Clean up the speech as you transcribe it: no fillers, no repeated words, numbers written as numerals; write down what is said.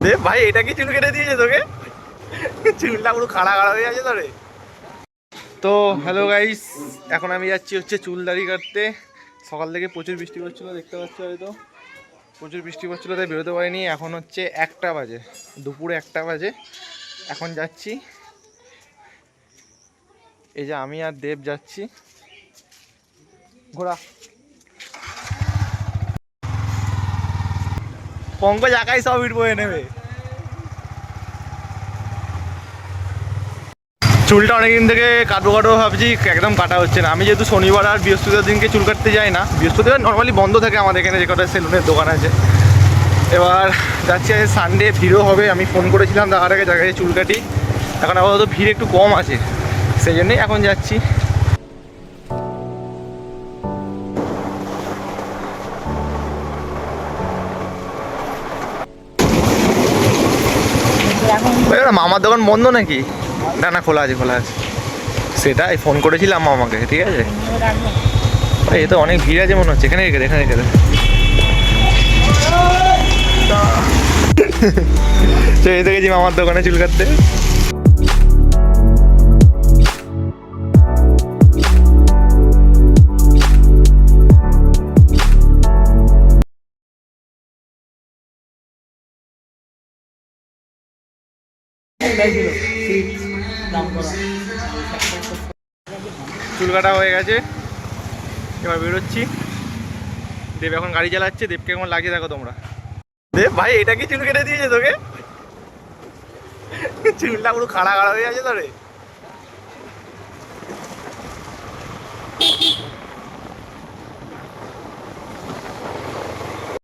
দেব ভাই, এটা কি চুল কেটে দিয়েছে তোকে? চুলটা পুরো খাড়া খাড়া হয়ে আছে তোরে। তো হ্যালো গাইস, এখন আমি যাচ্ছি হচ্ছে চুল দাড়ি কাটতে। সকাল থেকে প্রচুর বৃষ্টি পড়ছিল, দেখতে পাচ্ছ হয়তো প্রচুর বৃষ্টি পড়ছিল, তাই বেরোতে পারিনি। এখন হচ্ছে 1টা বাজে, দুপুরে 1টা বাজে। এখন যাচ্ছি, এই যে আমি আর দেব যাচ্ছি। ঘোড়া পঙ্কজ একাই সব ইট বয়ে নেবে। চুলটা অনেকদিন থেকে কাটবো ভাবছি, একদম কাটা হচ্ছে না। আমি যেহেতু শনিবার আর বৃহস্পতিবার দিনকে চুল কাটতে যাই না, বৃহস্পতিবার নর্মালি বন্ধ থাকে আমাদের এখানে, যে কটা সেলুনের দোকান আছে। এবার যাচ্ছি, আজ সানডে, ভিড়ও হবে। আমি ফোন করেছিলাম দাদাটাকে, জায়গায় চুল কাটি। এখন আপাতত ভিড় একটু কম আছে, সেই জন্যই এখন যাচ্ছি। মামার দোকান বন্ধ নাকি? না না, খোলা আছে খোলা আছে। সেটাই ফোন করেছিলাম মামাকে, ঠিক আছে। এই তো অনেক ভিড় আছে মনে হচ্ছে, এখানে রেখে এখানে রেখে চলে গেছি মামার দোকানে চুল কাটতে। চুল কাটা হয়ে গেছে, এবার বেরোচ্ছি। দেব এখন গাড়ি চালাচ্ছে। দেবকে কেমন লাগছে দেখো তোমরা। দেব ভাই, এটা কি চুল কেটে দিয়েছে তোকে? চুলটা পুরো খাড়া খাড়া হয়ে আছে তোরে।